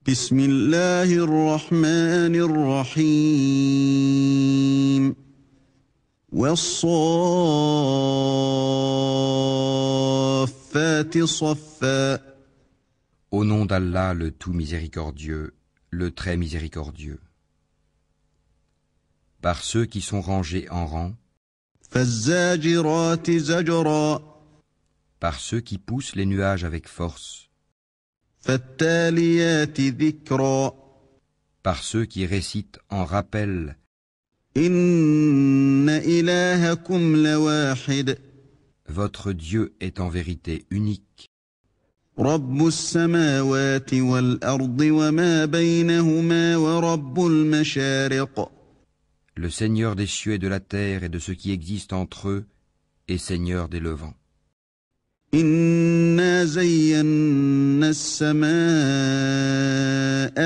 بسم الله الرحمن الرحيم والصافات صفا. Au nom d'Allah, le tout miséricordieux, le très miséricordieux. Par ceux qui sont rangés en rang, فالزاجرات زجرا. par ceux qui poussent les nuages avec force, فالتاليات ذكرا. par ceux qui récitent en rappel, إن إلهكم لواحد. votre Dieu est en vérité unique, رب السماوات والأرض وما بينهما ورب المشارق. le Seigneur des cieux et de la terre et de ce qui existe entre eux, et Seigneur des levants. إنا زينا السماء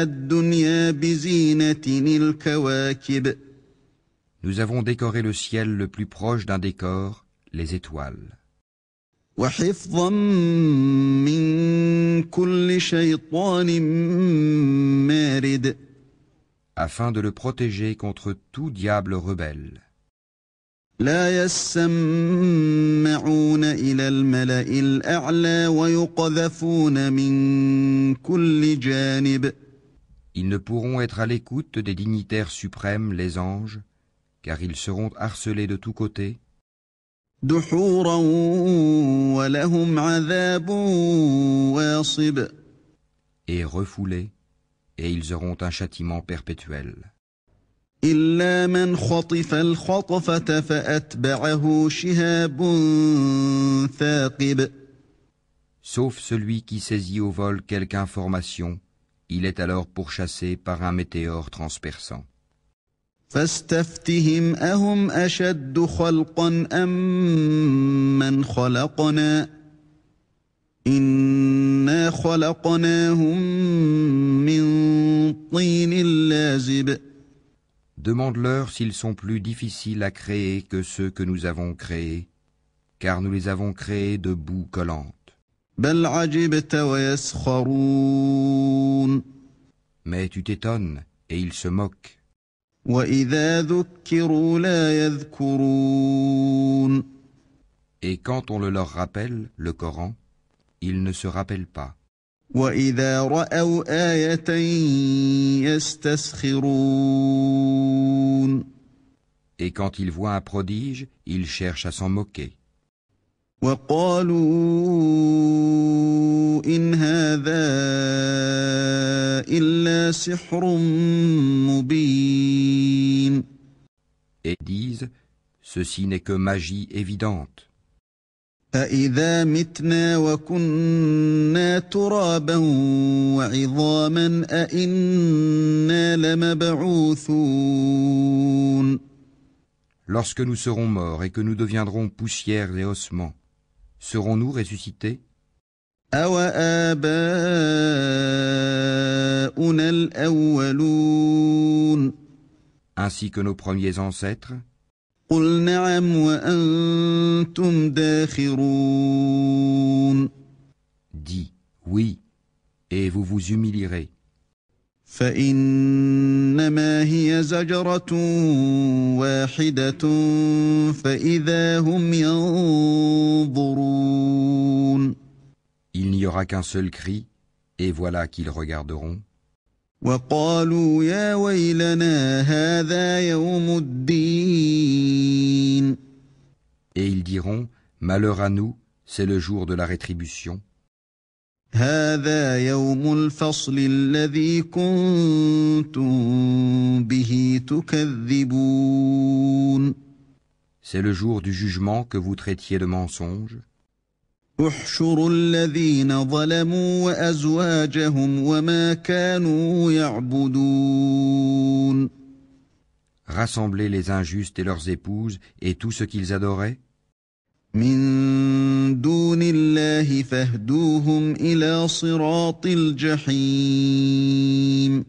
الدنيا بزينة الكواكب. Nous avons décoré le ciel le plus proche d'un décor, les étoiles, وحفظا من كل شيطان مارد. afin de le protéger contre tout diable rebelle. لا يسمعون إلى الملأ الأعلى ويقذفون من كل جانب. Ils ne pourront être à l'écoute des dignitaires suprêmes, les anges, car ils seront harcelés de tous côtés, دحورا ولهم عذاب واصب. et refoulés, et ils auront un châtiment perpétuel. إلا من خطف الخطفة فأتبعه شهاب ثاقب. Sauf celui qui saisit au vol quelque information, il est alors pourchassé par un météore transperçant. فاستفتهم أهم أشد خلقا أم من خلقنا إنا خلقناهم من طين لازب. Demande-leur s'ils sont plus difficiles à créer que ceux que nous avons créés, car nous les avons créés de boue collante. بل عجبت ويسخرون. Mais tu t'étonnes, et ils se moquent. وإذا ذكروا لا يذكرون. Et quand on le leur rappelle, le Coran, ils ne se rappellent pas. وإذا رأوا آية يستسخرون. Et quand ils voient un prodige, ils cherchent à s'en moquer. وقالوا إن هذا إلا سحر مبين. Et disent, ceci n'est que magie évidente. أإذا متنا وكنا ترابا وعظاما أإنا لمبعوثون. Lorsque nous serons morts et que nous deviendrons poussière et ossements, serons-nous ressuscités? أوآباؤنا الأولون. Ainsi que nos premiers ancêtres? قل نعم وأنتم داخرون. Dis, oui, et vous vous humilierez. فإنما هي زجرة واحدة فإذا هم ينظرون. Il n'y aura qu'un seul cri, et voilà qu'ils regarderont. وقالوا يا ويلنا هذا يوم الدين. Et ils diront, malheur à nous, c'est le jour de la rétribution. هذا يوم الفصل الذي كنتم به تكذبون. C'est le jour du jugement que vous traitiez de mensonge. احشروا الذين ظلموا وأزواجهم وما كانوا يعبدون. Rassemblez les injustes et leurs épouses et tout ce qu'ils adoraient. من دون الله فاهدوهم إلى صراط الجحيم.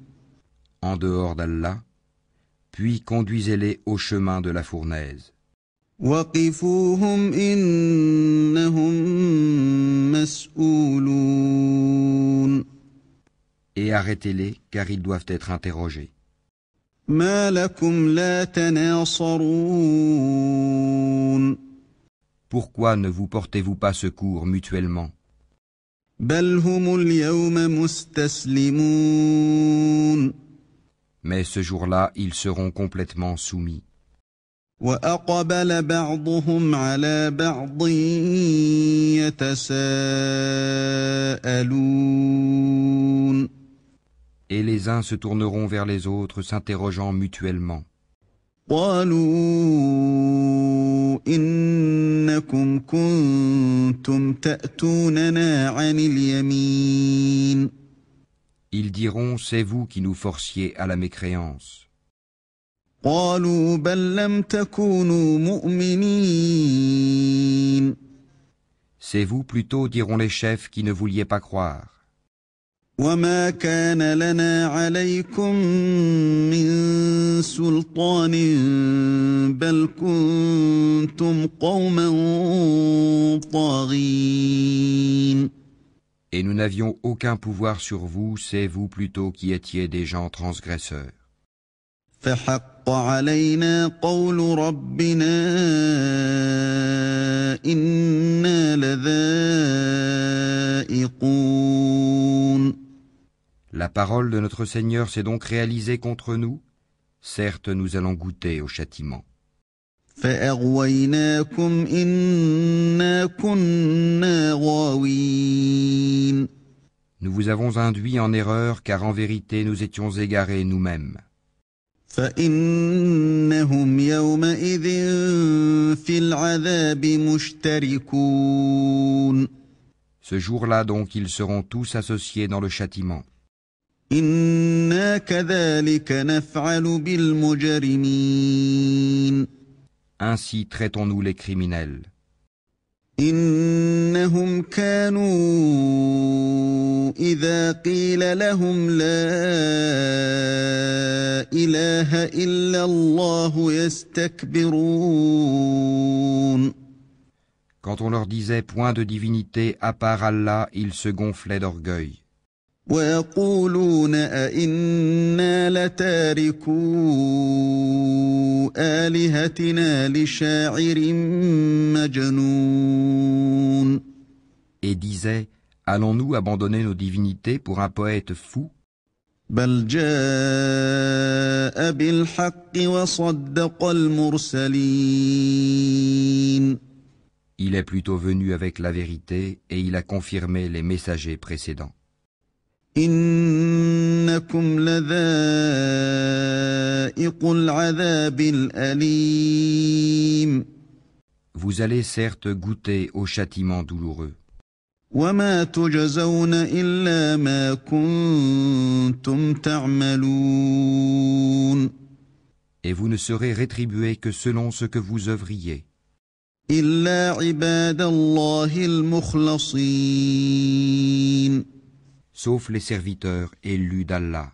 En dehors d'Allah, puis conduisez-les au chemin de la fournaise. وقفوهم إنهم مسؤولون. Et arrêtez-les, car ils doivent être interrogés. ما لكم لا تناصرون Pourquoi ne vous portez-vous pas secours mutuellement? بل هم اليوم مستسلمون Mais ce jour-là, ils seront complètement soumis. وأقبل بعضهم على بعض يتساءلون Et les uns se tourneront vers les autres, s'interrogeant mutuellement. قالوا إنكم كنتم تأتوننا عن اليمين Ils diront, c'est vous qui nous forciez à la mécréance. قالوا بل لم تكونوا مؤمنين C'est vous plutôt, diront les chefs, qui ne vouliez pas croire. وما كان لنا عليكم من سلطان بل كنتم قوما طاغين Et nous n'avions aucun pouvoir sur vous, c'est vous plutôt qui étiez des gens transgresseurs. فحق علينا قول ربنا إنا لذائقون La parole de notre Seigneur s'est donc réalisée contre nous. Certes, nous allons goûter au châtiment. فأغويناكم إنا كنا غاوين Nous vous avons induit en erreur, car en vérité nous étions égarés nous-mêmes. فإنهم يومئذ في العذاب مشتركون Ce jour-là donc, ils seront tous associés dans le châtiment. إنا كذلك نفعل بالمجرمين Ainsi traitons-nous les criminels. إنهم كانوا إذا قيل لهم لا إله إلا الله يستكبرون Quand on leur disait point de divinité à part Allah, ils se gonflaient d'orgueil. ويقولون أئنا لتاركو آلهتنا لشاعر مجنون Et disaient, allons-nous abandonner nos divinités pour un poète fou? بل جاء بالحق وصدق المرسلين Il est plutôt venu avec la vérité et il a confirmé les messagers précédents. إنكم لذائق العذاب الأليم Vous allez certes goûter au châtiment douloureux. وما تجزون إلا ما كنتم تعملون Et vous ne serez rétribués que selon ce que vous œuvriez. إلا عباد الله المخلصين Sauf les serviteurs élus d'Allah.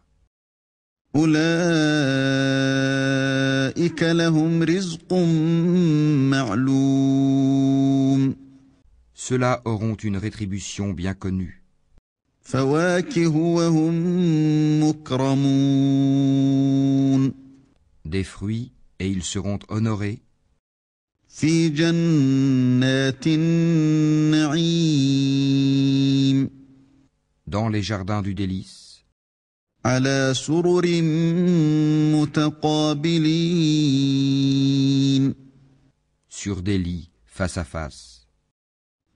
أولئك لهم رزق معلوم Ceux-là auront une rétribution bien connue. فواكه وهم مكرمون Des fruits, et ils seront honorés في جنات النعيم dans les jardins du délice, على سرر متقابلين sur des lits face à face.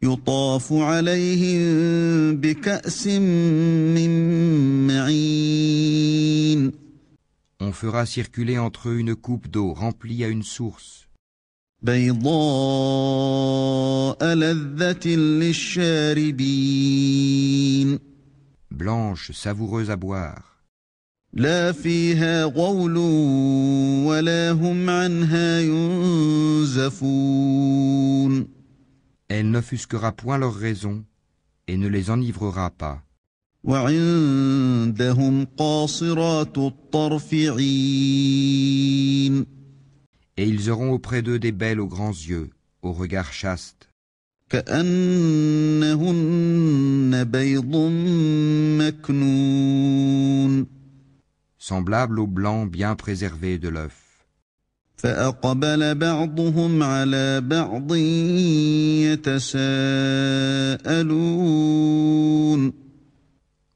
يطاف عليهم بكأس من معين On fera circuler entre eux une coupe d'eau remplie à une source, بيضاء لذة للشاربين blanche, savoureuse à boire. لا فيها غول ولا هم عنها ينزفون Elle n'offusquera point leur raison et ne les enivrera pas. وعندهم قاصرات الطرف عين Et ils auront auprès d'eux des belles aux grands yeux, au regard chaste. كأنهن بيض مكنون semblable au blanc bien préservé de l'œuf. فأقبل بعضهم على بعض يتساءلون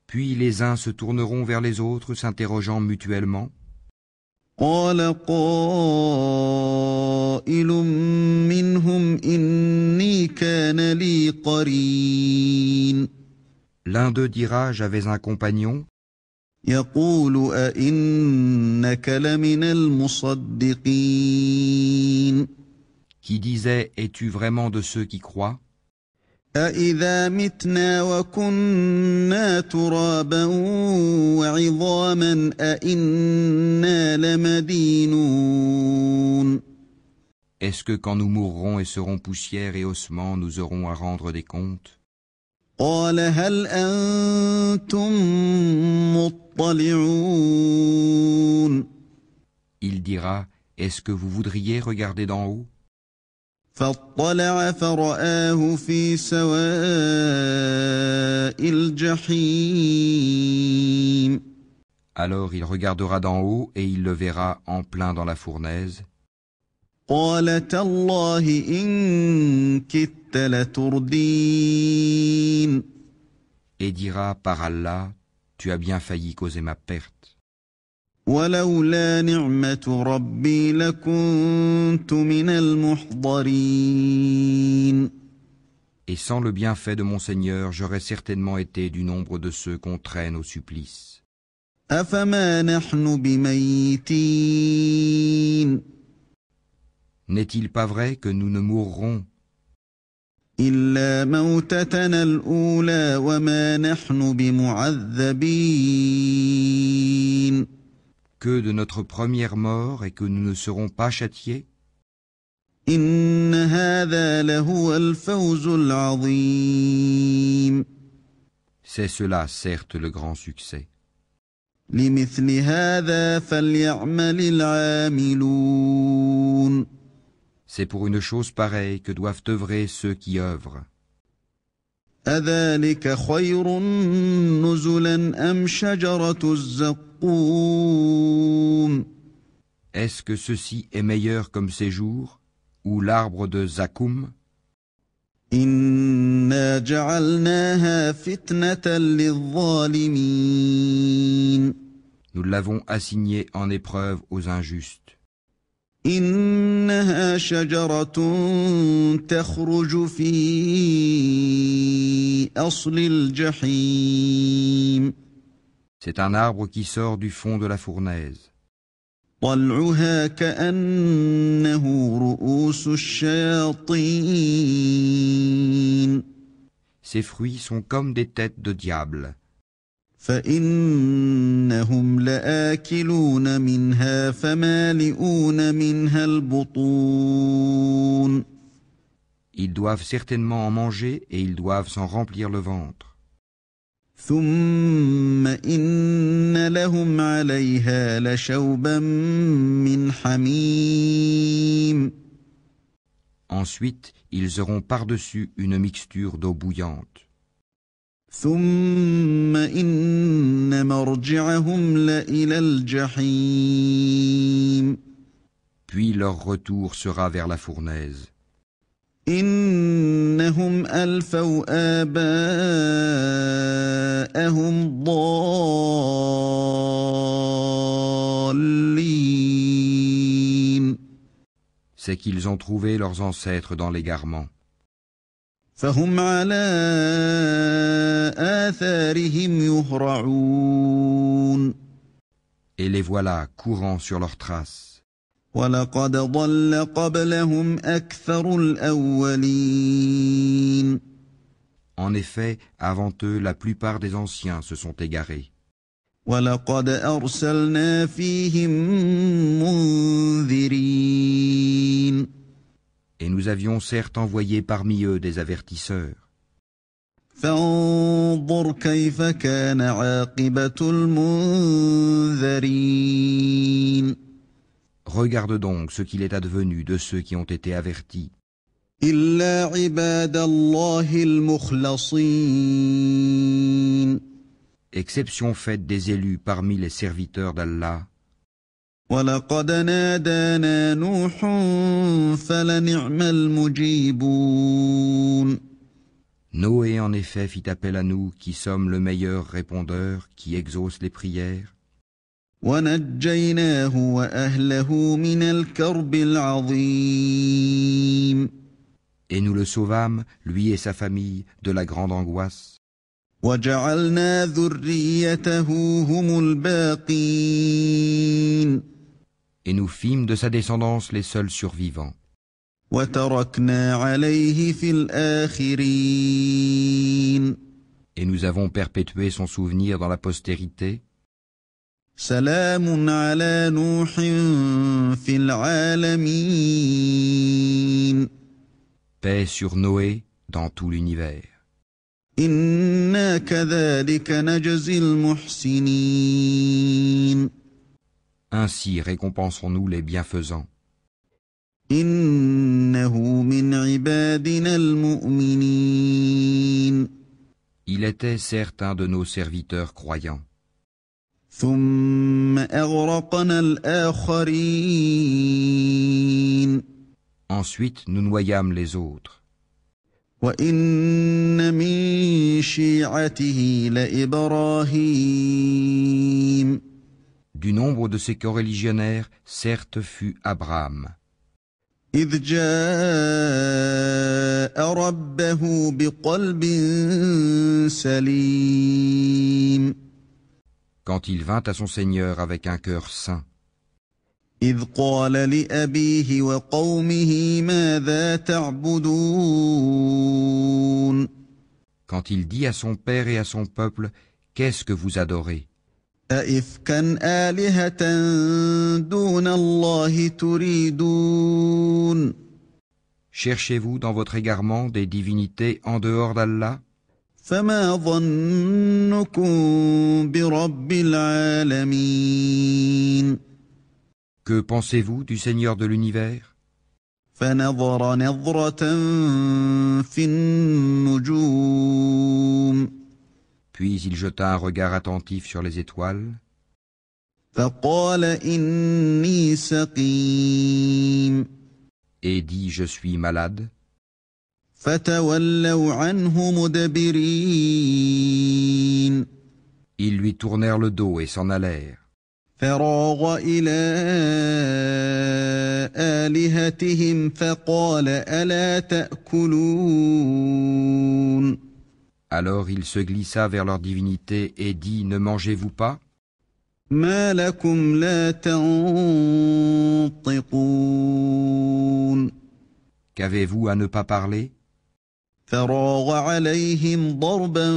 Puis les uns se tourneront vers les autres, s'interrogeant mutuellement. قال قائل منهم إني كان لي قرين L'un d'eux dira, j'avais un compagnon, يقول أئنك لمن المصدقين qui disait, es-tu vraiment de ceux qui croient? أإذا متنا وكنا ترابا وعظاما أإنا لمدينون Est-ce que quand nous mourrons et serons poussière et ossements, nous aurons à rendre des comptes? قال هل أنتم مطلعون Il dira, est-ce que vous voudriez regarder d'en haut? فاطلع فرآه في سواء الجحيم Alors il regardera d'en haut et il le verra en plein dans la fournaise. قال تالله إن كدت لتردين Et dira, par Allah, tu as bien failli causer ma perte. ولولا نعمة ربي لكنت من المحضرين Et sans le bienfait de mon Seigneur, j'aurais certainement été du nombre de ceux qu'on traîne au supplice. أفما نحن بميتين N'est-il pas vrai que nous ne mourrons إلا موتتنا الأولى وما نحن بمعذبين que de notre première mort et que nous ne serons pas châtiés? إن هذا لهو الفوز العظيم C'est cela, certes, le grand succès. لمثل هذا فليعمل العاملون C'est pour une chose pareille que doivent œuvrer ceux qui œuvrent. أذلك خير نزلا أم شجرة الزقوم Est-ce que ceci est meilleur comme séjour, ou l'arbre de Zakoum? إنا جعلناها فتنة للظالمين Nous l'avons assigné en épreuve aux injustes. إنها شجرة تخرج في أصل الجحيم C'est un arbre qui sort du fond de la fournaise. طلعها كأنه رؤوس الشياطين Ses fruits sont comme des têtes de diable. فإنهم لآكلون منها فمالئون منها البطون Ils doivent certainement en manger et ils doivent s'en remplir le ventre. ثم إن لهم عليها لشوبا من حميم Ensuite, ils auront par-dessus une mixture d'eau bouillante. ثم إن مرجعهم لإلى الجحيم Puis leur retour sera vers la fournaise. إنهم ألفوا آباءهم ضالين C'est qu'ils ont trouvé leurs ancêtres dans l'égarement. فهم على آثارهم يهرعون Et les voilà courant sur leurs traces. ولقد ضل قبلهم أكثر الأولين En effet, avant eux, la plupart des anciens se sont égarés. ولقد أرسلنا فيهم منذرين Et nous avions certes envoyé parmi eux des avertisseurs. فانظر كيف كان عاقبة المنذرين Regarde donc ce qu'il est advenu de ceux qui ont été avertis. إلا عباد الله المخلصين Exception faite des élus parmi les serviteurs d'Allah. ولقد نادانا نوح فلنعم المجيبون Noé en effet fit appel à nous qui sommes le meilleur répondeur qui exauce les prières. ونجيناه وأهله من الكرب العظيم Et nous le sauvâmes, lui et sa famille, de la grande angoisse. وجعلنا ذريته هم الباقين Et nous fîmes de sa descendance les seuls survivants. وتركنا عليه في الآخرين Et nous avons perpétué son souvenir dans la postérité. سلام على نوح في العالمين Paix sur Noé dans tout l'univers. إنا كذلك نجزي المحسنين Ainsi récompensons-nous les bienfaisants. إنه من عبادنا المؤمنين Il était certain de nos serviteurs croyants. ثم أغرقنا الآخرين Ensuite, nous noyâmes les autres. وإن من شيعته لإبراهيم Du nombre de ces coreligionnaires, certes fut Abraham. إذ جاء ربه بقلب سليم Quand il vint à son Seigneur avec un cœur saint, إذ قال لأبيه وقومه ماذا تعبدون quand il dit à son père et à son peuple, qu'est-ce que vous adorez? أئفكا آلهة دون الله تريدون Cherchez-vous dans votre égarement des divinités en dehors d'Allah? فما ظنكم برب العالمين Que pensez-vous du Seigneur de l'univers? فنظر نظرة في النجوم Puis il jeta un regard attentif sur les étoiles, فقال إني سقيم et dit, je suis malade. فتولوا عنه مدبرين Ils lui tournèrent le dos et s'en allèrent. فراغ إلى آلهتهم فقال ألا تأكلون Alors il se glissa vers leur divinité et dit, ne mangez-vous pas? ما لكم لا تنطقون Qu'avez-vous à ne pas parler? فراغ عليهم ضربا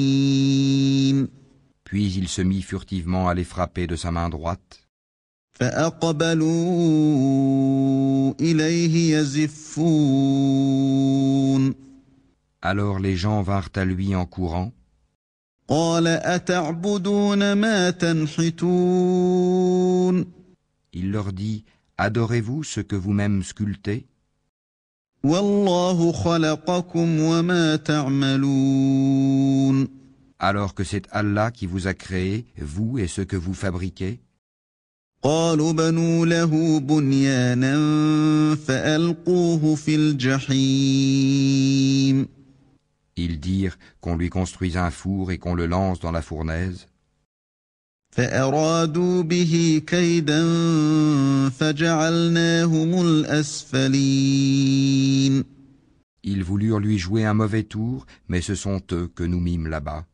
باليمين Puis il se mit furtivement à les frapper de sa main droite. فأقبلوا إليه يزفون Alors les gens vinrent à lui en courant. قال أتعبدون ما تنحتون Il leur dit, adorez-vous ce que vous-même sculptez? والله خلقكم وما تعملون Alors que c'est Allah qui vous a créé, vous et ce que vous fabriquez? قالوا بنوا له بنيانا فألقوه في الجحيم Ils dirent qu'on lui construise un four et qu'on le lance dans la fournaise. فأرادوا به كيدا فجعلناهم الأسفلين Ils voulurent lui jouer un mauvais tour, mais ce sont eux que nous mîmes là-bas.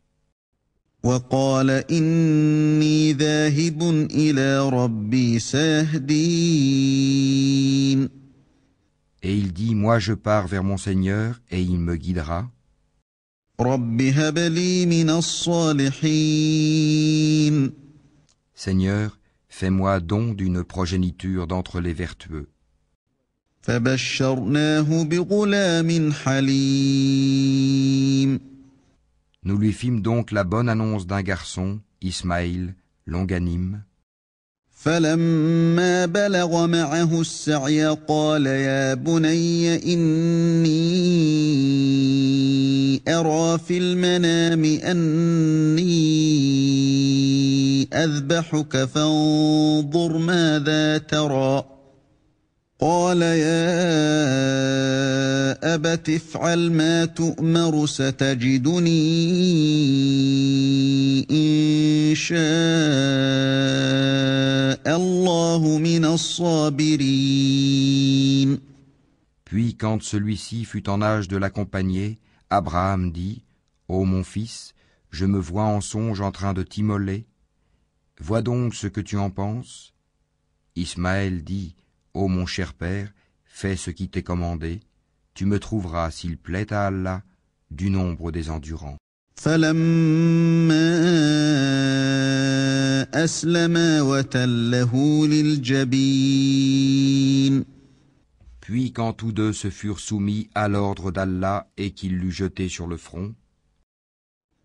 وقال إني ذاهب إلى ربي سيهدين Et il dit, moi je pars vers mon Seigneur et il me guidera. رب هب لي من الصالحين Seigneur, fais-moi don d'une progéniture d'entre les vertueux. فبشرناه بغلام حليم Nous lui fîmes donc la bonne annonce d'un garçon, Ismaïl, longanime. فلما بلغ معه السعي قال يا بني إني أرى في المنام أني أذبحك فانظر ماذا ترى قال يا أبت افعل ما تؤمر ستجدني إن شاء الله من الصابرين. Puis quand celui-ci fut en âge de l'accompagner, Abraham dit, Ô mon fils, je me vois en songe en train de t'immoler. Vois donc ce que tu en penses. Ismaël dit, Ô mon cher père, fais ce qui t'est commandé. Tu me trouveras, s'il plaît à Allah, du nombre des endurants. فلما أسلما وتله للجبين. Puis quand tous deux se furent soumis à l'ordre d'Allah et qu'il l'eut jeté sur le front,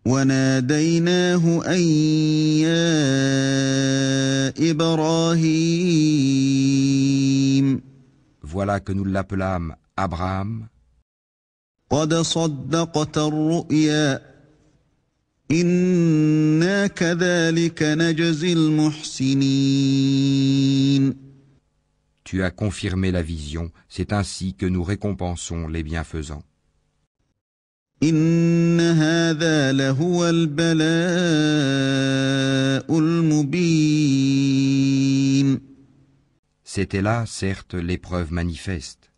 وناديناه أن يا إبراهيم voilà que nous l'appelâmes Abraham, قد صدقت الرؤيا إنا كذلك نجزي المحسنين. tu as confirmé la vision, c'est ainsi que nous récompensons les bienfaisants. إن هذا لهو البلاء المبين. C'était là, certes, l'épreuve manifeste.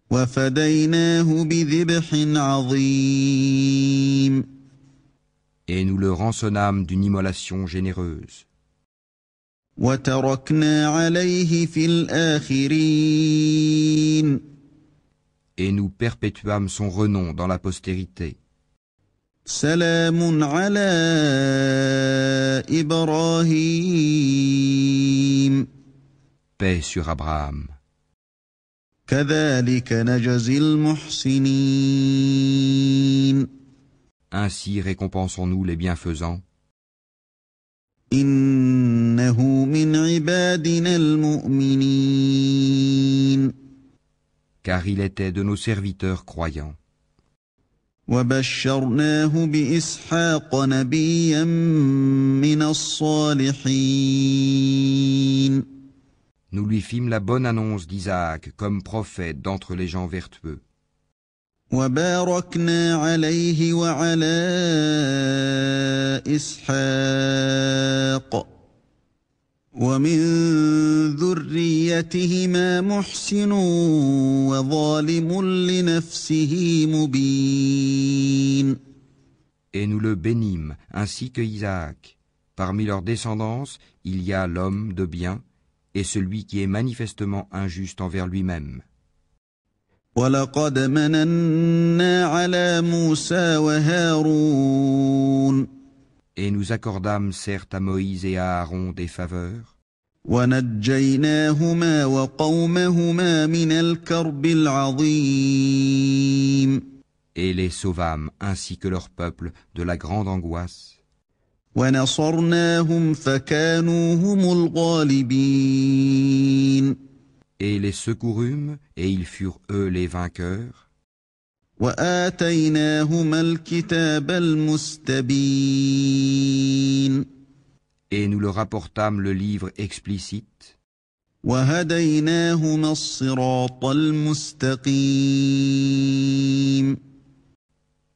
وفديناه بذبح عظيم. Et nous le rançonnâmes d'une immolation généreuse. وتركنا عليه في الآخرين. Et nous perpétuâmes son renom dans la postérité. سلام على إبراهيم. Paix sur Abraham. كذلك نجزي المحسنين. Ainsi récompensons-nous les bienfaisants. إنه من عبادنا المؤمنين. Car il était de nos serviteurs croyants. وبشرناه بإسحاق نبيا من الصالحين. Nous lui fîmes la bonne annonce d'Isaac comme prophète d'entre les gens vertueux. وباركنا عليه وعلى إسحاق ومن ذريتهما محسن وظالم لنفسه مبين. Et nous le bénîmes, ainsi que Isaac. Parmi leur descendance, il y a l'homme de bien et celui qui est manifestement injuste envers lui-même. وَلَقَدْ مَنَنَّا عَلَى مُوسَى وَهَارُونَ. Et nous accordâmes certes à Moïse et à Aaron des faveurs. وَنَجَّيْنَاهُمَا وَقَوْمَهُمَا مِنَ الْكَرْبِ الْعَظِيمِ. Et les sauvâmes, ainsi que leur peuple, de la grande angoisse. وَنَصَرْنَاهُمْ فَكَانُوا هُمُ الْغَالِبِينَ. Et les secourûmes, et ils furent eux les vainqueurs. وَآتَيْنَاهُمَا الْكِتَابَ الْمُسْتَبِينَ. Et nous leur apportâmes le livre explicite. وَهَدَيْنَاهُمَا الصِّرَاطَ الْمُسْتَقِيمَ.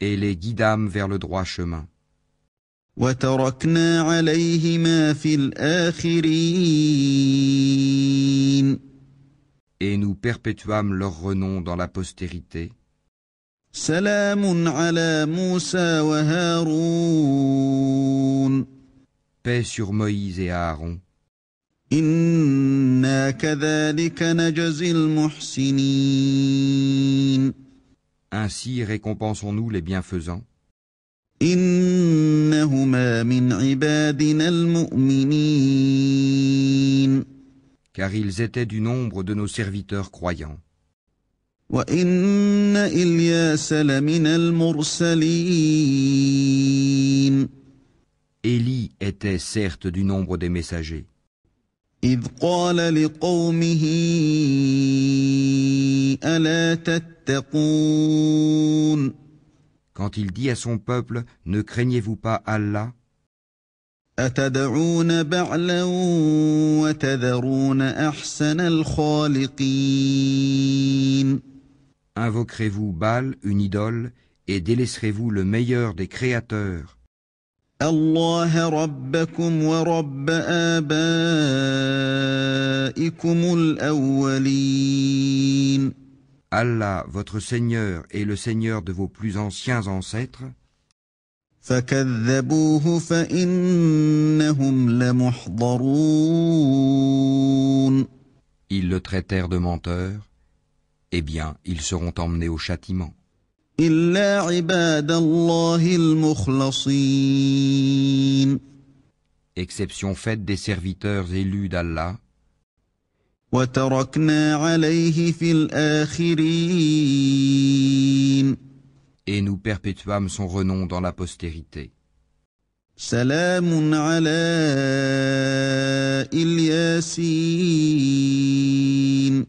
Et les guidâmes vers le droit chemin. وَتَرَكْنَا عَلَيْهِمَا فِي الْآخِرِينَ. Et nous perpétuâmes leur renom dans la postérité. سلام على موسى وهارون. Paix sur Moïse et Aaron. إنا كذلك نجزي المحسنين. Ainsi récompensons-nous les bienfaisants. إنهما من عبادنا المؤمنين. Car ils étaient du nombre de nos serviteurs croyants. وإن إلياس لمن المرسلين. Élie était certes du nombre des messagers. إذ قال لقومه ألا تتقون Quand il dit à son peuple, ne craignez-vous pas Allah? أتدعون بعلا وتذرون أحسن الخالقين Invoquerez-vous Baal, une idole, et délaisserez-vous le meilleur des créateurs? الله ربكم ورب آبائكم الأولين Allah, votre Seigneur, est le Seigneur de vos plus anciens ancêtres. فكذبوه فإنهم لمحضرون Ils le traitèrent de menteur. Eh bien, ils seront emmenés au châtiment. إلا عباد الله المخلصين Exception faite des serviteurs élus d'Allah. وتركنا عليه في الآخرين Et nous perpétuâmes son renom dans la postérité. سلام على الياسين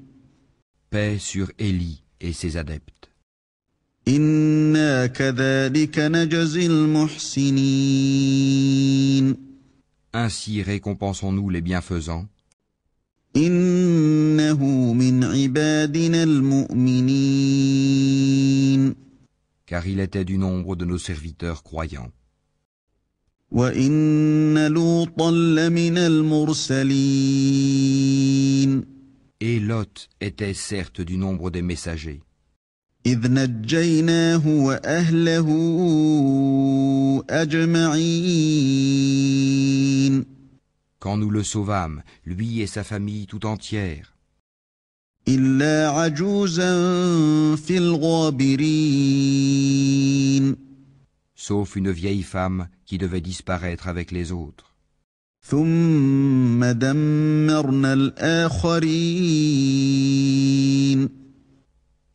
Paix sur Élie et ses adeptes. إنا كذلك نجزي المحسنين Ainsi récompensons-nous les bienfaisants, إنه من عبادنا المؤمنين car il était du nombre de nos serviteurs croyants. وإن لوطا لمن المرسلين Et Lot était certes du nombre des messagers, إذ نجيناه وأهله أجمعين quand nous le sauvâmes, lui et sa famille tout entière, إلا عجوزا في الغابرين sauf une vieille femme qui devait disparaître avec les autres. ثم دمرنا الآخرين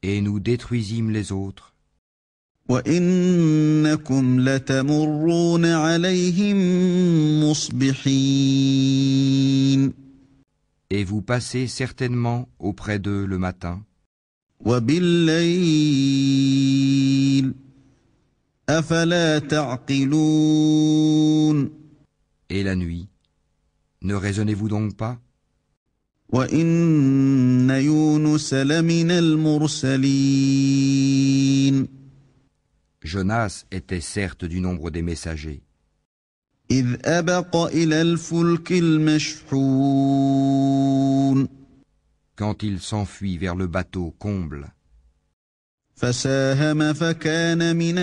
Et nous détruisîmes les autres, وإنكم لتمرون عليهم مصبحين et vous passez certainement auprès d'eux le matin, وبالليل أفلا تعقلون et la nuit. Ne raisonnez-vous donc pas? وإن يونس لمن المرسلين Jonas était certes du nombre des messagers, إذ أبق إلى الفلك المشحون quand il s'enfuit vers le bateau comble, فساهم فكان من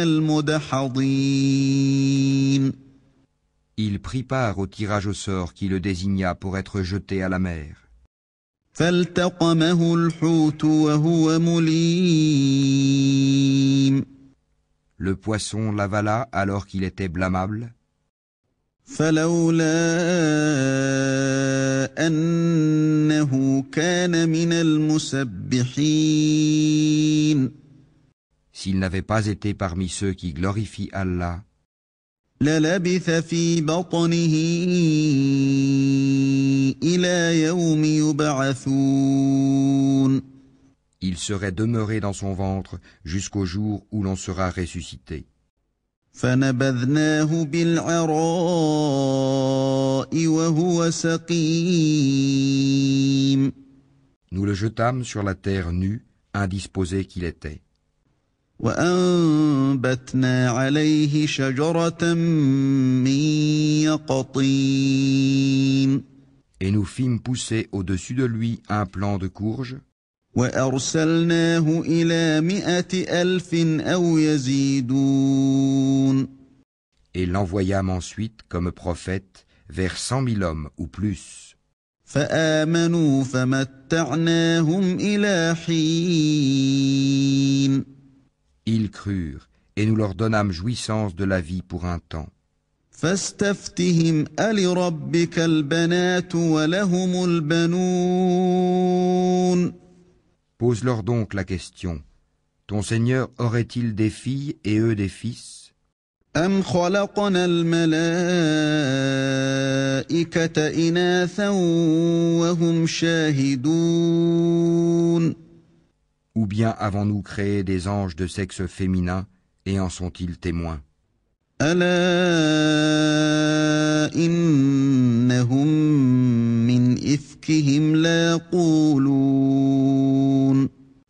المدحضين il prit part au tirage au sort qui le désigna pour être jeté à la mer. فالتقمه الحوت وهو مليم Le poisson l'avala alors qu'il était blâmable, فلولا أنه كان من المسبحين s'il n'avait pas été parmi ceux qui glorifient Allah, للبث في بطنه إلى يوم يبعثون il serait demeuré dans son ventre jusqu'au jour où l'on sera ressuscité. فنبذناه بالعراء وهو سقيم Nous le jetâmes sur la terre nue, indisposé qu'il était. وأنبتنا عليه شجرة من يقطين Et nous fîmes pousser au-dessus de lui un plant de courge, وأرسلناه إلى 100,000 أو يزيدون et l'envoyâmes ensuite comme prophète vers 100 000 hommes ou plus. فآمنوا فمتعناهم إلى حين Ils crurent, et nous leur donnâmes jouissance de la vie pour un temps. فاستفتهم ألربك البنات ولهم البنون Pose-leur donc la question. Ton Seigneur aurait-il des filles et eux des fils? أم خلقنا الملائكة إناثا وهم شاهدون Ou bien avons-nous créé des anges de sexe féminin et en sont-ils témoins? ألا إنهم من إفكهم ليقولون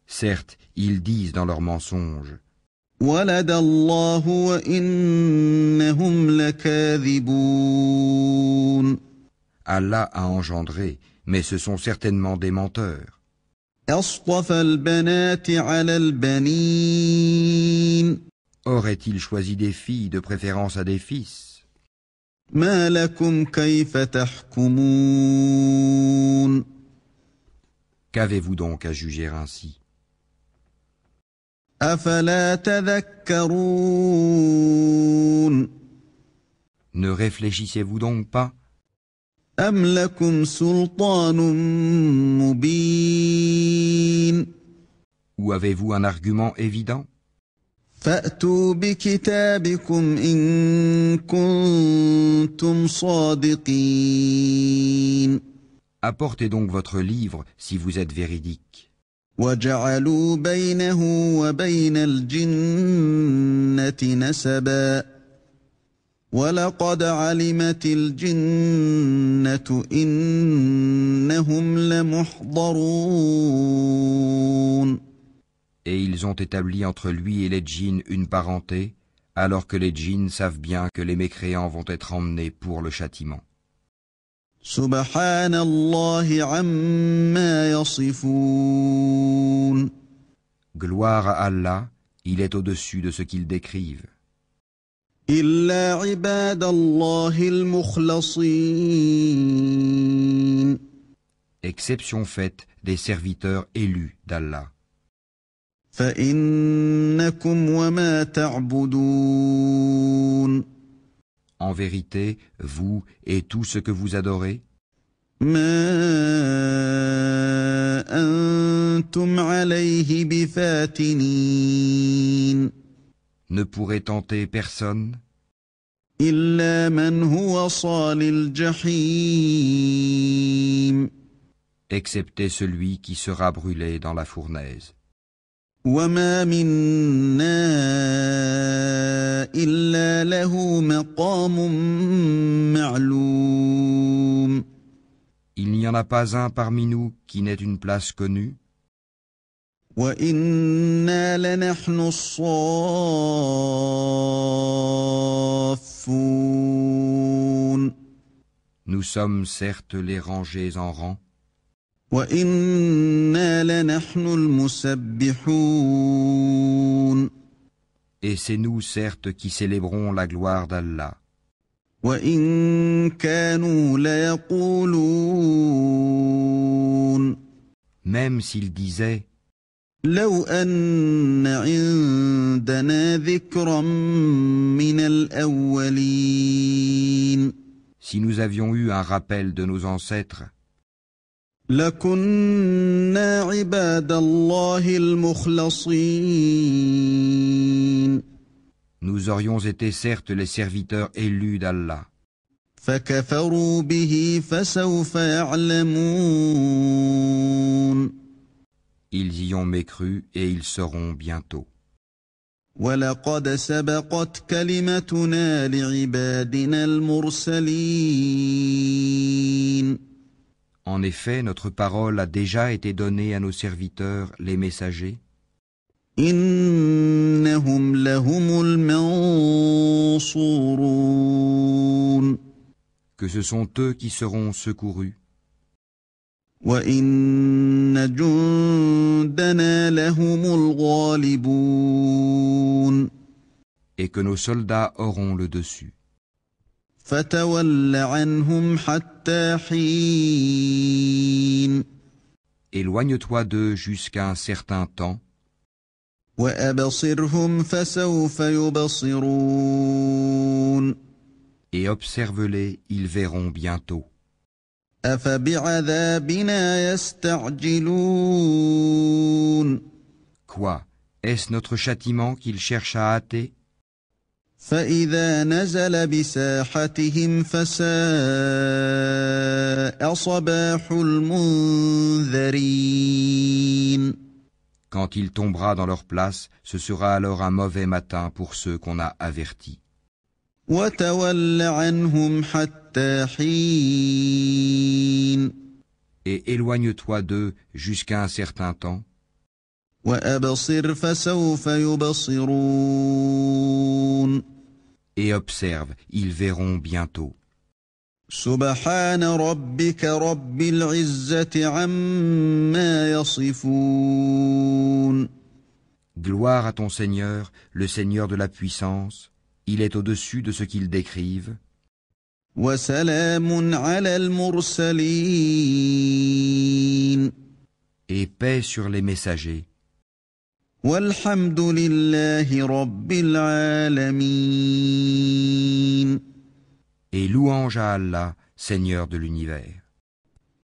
Certes, ils disent dans leurs mensonges, ولد الله وإنهم لكاذبون Allah a engendré, mais ce sont certainement des menteurs. أصطفى البنات على البنين Aurait-il choisi des filles de préférence à des fils? ما لكم كيف تحكمون Qu'avez-vous donc à juger ainsi? أفلا تذكرون Ne réfléchissez-vous donc pas? أم لكم سلطان مبين Ou avez-vous un argument évident? فأتوا بكتابكم إن كنتم صادقين Apportez donc votre livre si vous êtes véridique. وجعلوا بينه وبين الجنة نسبا ولقد علمت الجنة إنهم لمحضرون Et ils ont établi entre lui et les djinns une parenté, alors que les djinns savent bien que les mécréants vont être emmenés pour le châtiment. سبحان الله عما يصفون Gloire à Allah, il est au-dessus de ce qu'ils décrivent. إلا عباد الله المخلصين Exception faite des serviteurs élus d'Allah. فإنكم وما تعبدون En vérité, vous et tout ce que vous adorez, ما أنتم عليه بفاتنين ne pourrez tenter personne, إلا من هو صال الجحيم excepté celui qui sera brûlé dans la fournaise. وما منا إلا له مقام معلوم Il n'y en a pas un parmi nous qui n'ait une place connue, وإنا لنحن الصافون nous sommes certes les rangés en rang, وإنا لنحن المسبحون et c'est nous certes qui célébrons la gloire d'Allah. وإن كانوا ليقولون Même s'ils disaient, لو أن عندنا ذكرا من الأولين si nous avions eu un rappel de nos ancêtres, لكنا عباد الله المخلصين nous aurions été certes les serviteurs élus d'Allah. فكفروا به فسوف يعلمون Ils y ont mécru et ils sauront bientôt. ولقد سبقت كلمتنا لعبادنا المرسلين En effet, notre parole a déjà été donnée à nos serviteurs, les messagers, إنهم لهم المنصورون que ce sont eux qui seront secourus, وإن جندنا لهم الغالبون et que nos soldats auront le dessus. فتول عنهم حتى حين Éloigne-toi d'eux jusqu'à un certain temps, وأبصرهم فسوف يبصرون et observe-les, ils verront bientôt. أفبعذابنا يستعجلون Quoi? Est-ce notre châtiment qu'ils cherchent à hâter? فإذا نزل بساحتهم فساء صباح المنذرين. Quand il tombera dans leur place, ce sera alors un mauvais matin pour ceux qu'on a avertis. وتول عنهم حتى حين. Et éloigne-toi d'eux jusqu'à un certain temps, وأبصر فسوف يبصرون. et observe, ils verront bientôt. سبحان ربك رب العزة عما يصفون. Gloire à ton Seigneur, le Seigneur de la puissance, il est au-dessus de ce qu'ils décrivent, وسلام على المرسلين. et paix sur les messagers, والحمد لله رب العالمين. et louange à Allah, Seigneur de l'univers.